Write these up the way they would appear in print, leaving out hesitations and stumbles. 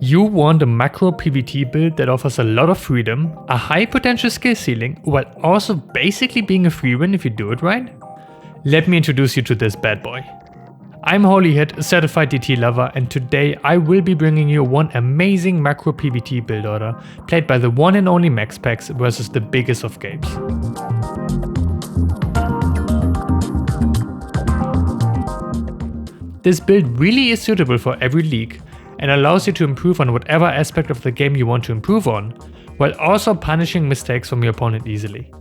You want a macro PvT build that offers a lot of freedom, a high potential skill ceiling, while also basically being a free win if you do it right? Let me introduce you to this bad boy. I'm HolyHit, a certified DT lover, and today I will be bringing you one amazing macro PvT build order played by the one and only MaxPax's versus the biggest of Gabes. This build really is suitable for every league and allows you to improve on whatever aspect of the game you want to improve on, while also punishing mistakes from your opponent easily.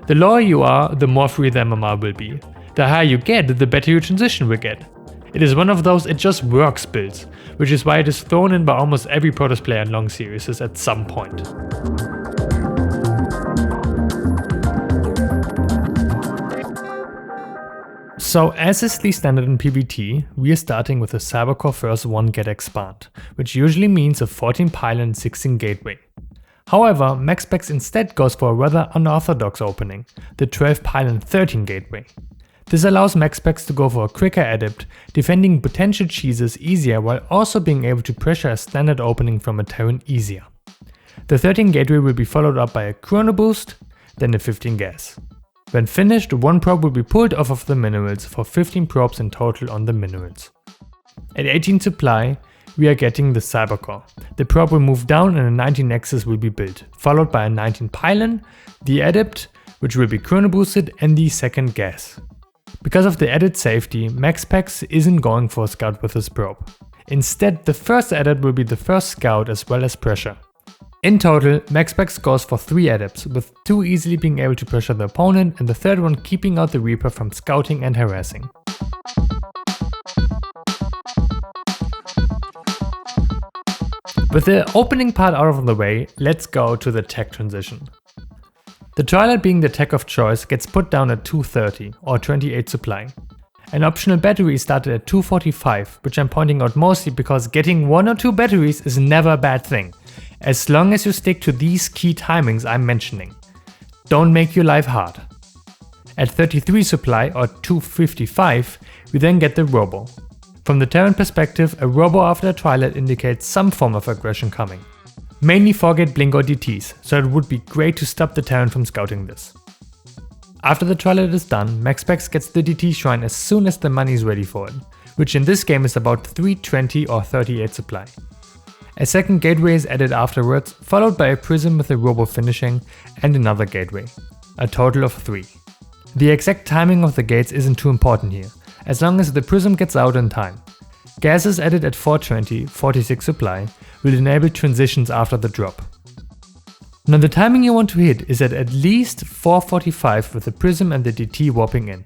The lower you are, the more free the MMR will be. The higher you get, the better your transition will get. It is one of those it just works builds, which is why it is thrown in by almost every Protoss player in long series at some point. So as is the standard in PvT, we are starting with a Cybercore first 1 get expand, which usually means a 14 pylon 16 gateway. However, MaxPax's instead goes for a rather unorthodox opening, the 12 pylon 13 gateway. This allows MaxPax's to go for a quicker adept, defending potential cheeses easier while also being able to pressure a standard opening from a Terran easier. The 13 gateway will be followed up by a chrono boost, then a 15 gas. When finished, one probe will be pulled off of the minerals for 15 probes in total on the minerals. At 18 supply, we are getting the Cybercore. The probe will move down and a 19 nexus will be built, followed by a 19 pylon, the adept, which will be chrono boosted, and the second gas. Because of the added safety, MaxPax's isn't going for a scout with this probe. Instead, the first adept will be the first scout as well as pressure. In total, MaxPax's goes for 3 adepts, with 2 easily being able to pressure the opponent and the third one keeping out the Reaper from scouting and harassing. With the opening part out of the way, let's go to the tech transition. The Twilight, being the tech of choice, gets put down at 230 or 28 supply. An optional battery started at 245, which I'm pointing out mostly because getting 1 or 2 batteries is never a bad thing, as long as you stick to these key timings I'm mentioning. Don't make your life hard. At 33 supply or 255, we then get the Robo. From the Terran perspective, a Robo after a Twilight indicates some form of aggression coming. Mainly 4-gate blink or DTs, so it would be great to stop the Terran from scouting this. After the Twilight is done, MaxPax's gets the DT shrine as soon as the money is ready for it, which in this game is about 320 or 38 supply. A second gateway is added afterwards, followed by a prism with a Robo finishing and another gateway. A total of 3. The exact timing of the gates isn't too important here, as long as the prism gets out in time. Gas is added at 420, 46 supply, will enable transitions after the drop. Now the timing you want to hit is at least 445 with the prism and the DT warping in.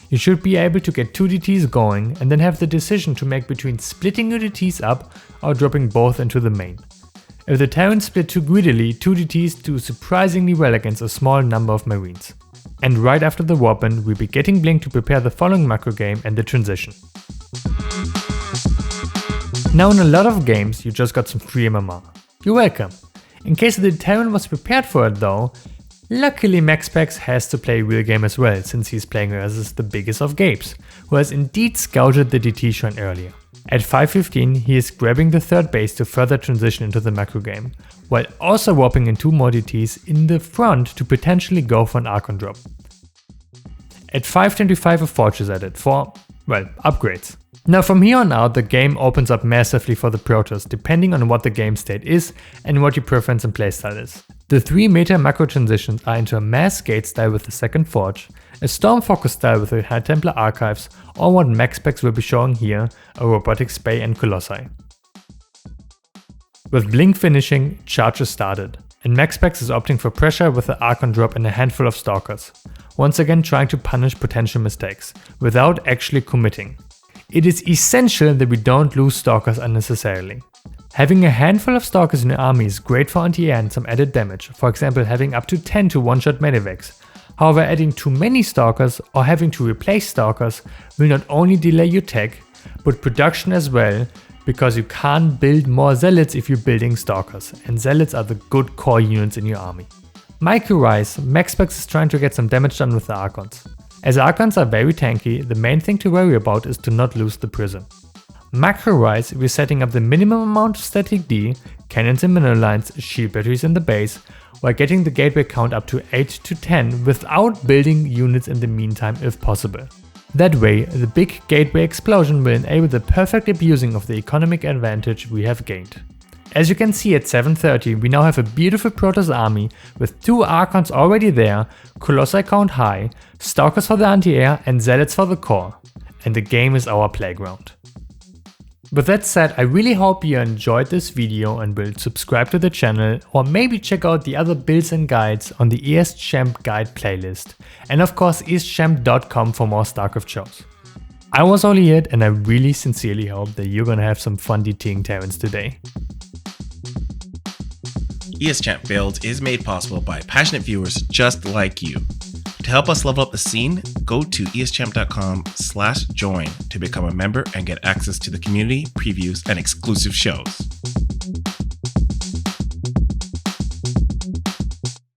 You should be able to get 2 DTs going and then have the decision to make between splitting your DTs up or dropping both into the main. If the Terrans split too greedily, 2 DTs do surprisingly well against a small number of Marines. And right after the warp in, we'll be getting Blink to prepare the following macro game and the transition. Now in a lot of games you just got some free MMR. You're welcome. In case the Terran was prepared for it though, luckily MaxPax's has to play a real game as well, since he's playing as the biggest of Gabes, who has indeed scouted the DT shrine earlier. At 515 he is grabbing the third base to further transition into the macro game, while also warping in 2 more DTs in the front to potentially go for an Archon drop. At 525 a Forge is added for, well, upgrades. Now from here on out the game opens up massively for the Protoss, depending on what the game state is and what your preference and playstyle is. The 3 meta macro transitions are into a Mass Gate style with the second Forge, a Storm Focus style with the High Templar Archives, or what MaxPax's will be showing here, a Robotic Spay and Colossi. With Blink finishing, charge is started, and MaxPax's is opting for pressure with the Archon drop and a handful of Stalkers, once again trying to punish potential mistakes, without actually committing. It is essential that we don't lose Stalkers unnecessarily. Having a handful of Stalkers in your army is great for anti-air and some added damage, for example having up to 10 to one-shot medevacs. However, adding too many Stalkers or having to replace Stalkers will not only delay your tech, but production as well, because you can't build more Zealots if you're building Stalkers, and Zealots are the good core units in your army. Micro-wise, MaxPax's is trying to get some damage done with the Archons. As Archons are very tanky, the main thing to worry about is to not lose the prism. Macro-wise, we're setting up the minimum amount of static D, cannons and mineral lines, shield batteries in the base, while getting the gateway count up to 8 to 10 without building units in the meantime if possible. That way, the big gateway explosion will enable the perfect abusing of the economic advantage we have gained. As you can see at 730, we now have a beautiful Protoss army with 2 Archons already there, Colossi count high, Stalkers for the anti-air and Zealots for the core. And the game is our playground. With that said, I really hope you enjoyed this video and will subscribe to the channel, or maybe check out the other builds and guides on the ESChamp guide playlist, and of course ESChamp.com for more StarCraft shows. I was HolyHit and I really sincerely hope that you're gonna have some fun DTing Terrans today. ESChamp Builds is made possible by passionate viewers just like you. To help us level up the scene, go to ESChamp.com/join to become a member and get access to the community, previews, and exclusive shows.